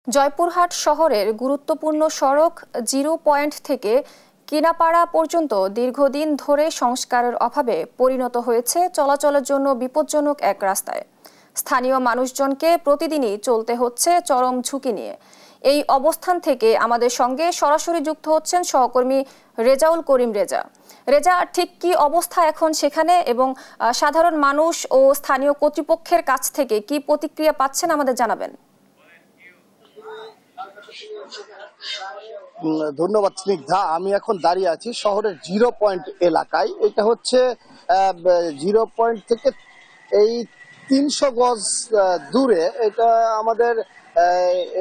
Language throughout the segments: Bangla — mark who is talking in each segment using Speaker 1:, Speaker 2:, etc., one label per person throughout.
Speaker 1: জয়পুরহাট শহরের গুরুত্বপূর্ণ সড়ক জিরো পয়েন্ট থেকে কিনাপাড়া পর্যন্ত দীর্ঘদিন ধরে সংস্কারের অভাবে পরিণত হয়েছে চলাচলের জন্য বিপজ্জনক এক রাস্তায়। স্থানীয় মানুষজনকে প্রতিদিনই চলতে হচ্ছে চরম ঝুঁকি নিয়ে। এই অবস্থান থেকে আমাদের সঙ্গে সরাসরি যুক্ত হচ্ছেন সহকর্মী রেজাউল করিম। রেজা, ঠিক কি অবস্থা এখন সেখানে এবং সাধারণ মানুষ ও স্থানীয় কর্তৃপক্ষের কাছ থেকে কি প্রতিক্রিয়া পাচ্ছেন আমাদের জানাবেন।
Speaker 2: ধন্যবাদ স্নিগ্ধা। আমি এখন দাঁড়িয়ে আছি শহরের জিরো পয়েন্ট এলাকায়। এটা হচ্ছে জিরো পয়েন্ট থেকে এই ৩০০ গজ দূরে। এটা আমাদের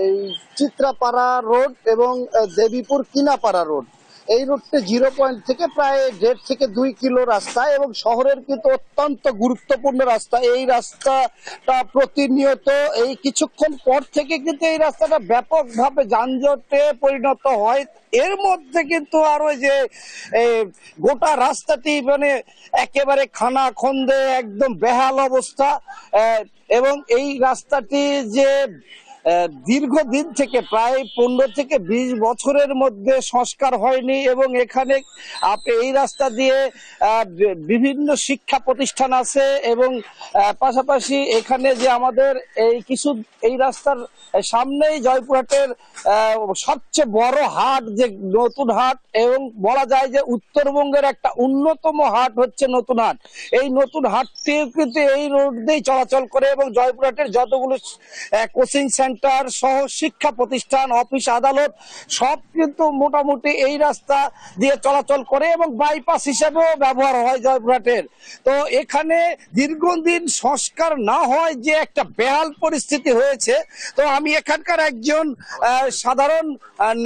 Speaker 2: এই চিত্রাপাড়া রোড এবং দেবীপুর কিনাপাড়া রোড। এই রোডটা জিরো পয়েন্ট থেকে প্রায় ১.৫ থেকে ২ কিলো রাস্তা এবং শহরের কিন্তু অত্যন্ত গুরুত্বপূর্ণ রাস্তা। এই রাস্তাটা প্রতিনিয়ত এই কিছুক্ষণ পর থেকে কিন্তু এই রাস্তাটা ব্যাপকভাবে যানজটে পরিণত হয়। এর মধ্যে কিন্তু আরো যে গোটা রাস্তাটি মানে একেবারে খানাখন্দে একদম বেহাল অবস্থা। এবং এই রাস্তাটি যে দীর্ঘদিন থেকে প্রায় ১৫ থেকে ২০ বছরের মধ্যে সংস্কার হয়নি এবং এখানে এই রাস্তা দিয়ে বিভিন্ন শিক্ষা প্রতিষ্ঠান আছে এবং পাশাপাশি এখানে যে আমাদের এই রাস্তার সামনেই জয়পুরহাটের সবচেয়ে বড় হাট, যে নতুন হাট, এবং বলা যায় যে উত্তরবঙ্গের একটা অন্যতম হাট হচ্ছে নতুন হাট। এই নতুন হাটটি কিন্তু এই রোড দিয়েই চলাচল করে এবং জয়পুরহাটের যতগুলো কোচিং সেন্টার সহ শিক্ষা প্রতিষ্ঠান, অফিস আদালত সব কিন্তু মোটামুটি এই রাস্তা দিয়ে চলাচল করে এবং বাইপাস হিসেবেও ব্যবহার হয় জয়পুরহাটের। তো এখানে দীর্ঘদিন সংস্কার না হয় যে একটা বেহাল পরিস্থিতি হয়েছে। তো আমি এখানকার একজন সাধারণ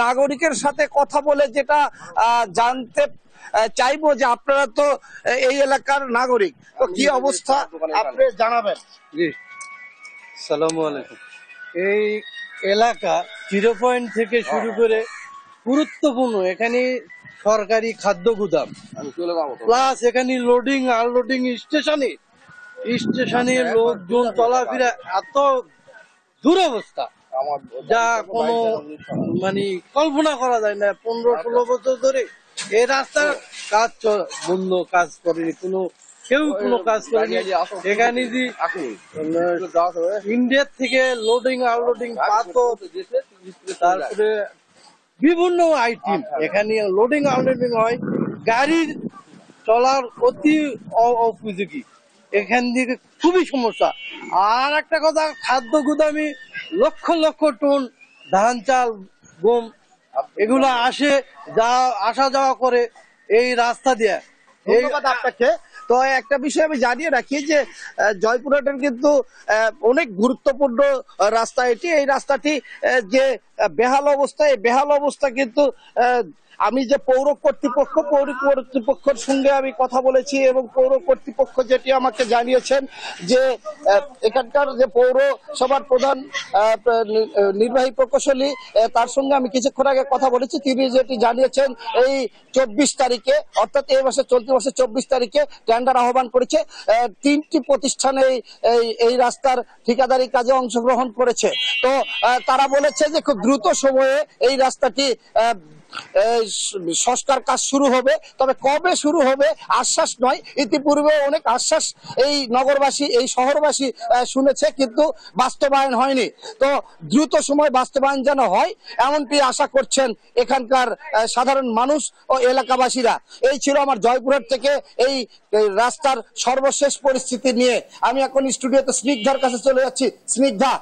Speaker 2: নাগরিকের সাথে কথা বলে যেটা জানতে চাইবো যে আপনারা তো এই এলাকার নাগরিক, তো কি অবস্থা আপনি জানাবেন।
Speaker 3: জি, আসসালামু আলাইকুম। এই এলাকা জিরো পয়েন্ট থেকে শুরু করে গুরুত্বপূর্ণ, এখানে সরকারি খাদ্য গুদাম প্লাস এখানে লোডিং আনলোডিং স্টেশনে লোকজন চলাফেরা এত দুরবস্থা যা কোনো মানে কল্পনা করা যায় না। ১৫-১৬ বছর ধরে এই রাস্তার কাজ করেনি কেউ কোনো কাজ করেনি। এখানে যে ইন্ডিয়ার থেকে লোডিং আনলোডিং পাথর, তারপরে বিভিন্ন আইটেম এখানে লোডিং আনলোডিং হয়, গাড়ির চলার অতি উপযোগী। এখান থেকে খুবই সমস্যা। আর একটা কথা, খাদ্য গুদামে লক্ষ লক্ষ টন ধান, চাল, গম এগুলো আসা যাওয়া করে এই রাস্তা দিয়ে।
Speaker 2: ধন্যবাদ আপনাকে। তো একটা বিষয় আমি জানিয়ে রাখি যে জয়পুরহাটের কিন্তু অনেক গুরুত্বপূর্ণ রাস্তা এটি। এই রাস্তাটি যে বেহাল অবস্থা, এই বেহাল অবস্থা কিন্তু আমি যে পৌর কর্তৃপক্ষের সঙ্গে আমি কথা বলেছি এবং পৌর কর্তৃপক্ষ যেটি আমাকে জানিয়েছেন যে এখানকার যে পৌরসভার প্রধান নির্বাহী প্রকৌশলী, তার সঙ্গে আমি কিছুক্ষণ আগে কথা বলেছি। তিনি যেটি জানিয়েছেন এই ২৪ তারিখে, অর্থাৎ এই মাসে চলতি মাসে ২৪ তারিখে টেন্ডার আহ্বান করেছে। ৩টি প্রতিষ্ঠানে এই রাস্তার ঠিকাদারি কাজে অংশগ্রহণ করেছে। তো তারা বলেছে যে খুব দ্রুত সময়ে এই রাস্তাটি সংস্কার কাজ শুরু হবে। তবে কবে শুরু হবে আশ্বাস নয়, ইতিপূর্বে অনেক আশ্বাস এই নগরবাসী, এই শহরবাসী শুনেছে, কিন্তু বাস্তবায়ন হয়নি। তো দ্রুত সময় বাস্তবায়ন যেন হয় এমনটি আশা করছেন এখানকার সাধারণ মানুষ ও এলাকাবাসীরা। এই ছিল আমার জয়পুরহাট থেকে এই রাস্তার সর্বশেষ পরিস্থিতি নিয়ে। আমি এখন স্টুডিওতে স্নিগ্ধার কাছে চলে যাচ্ছি। স্নিগ্ধা।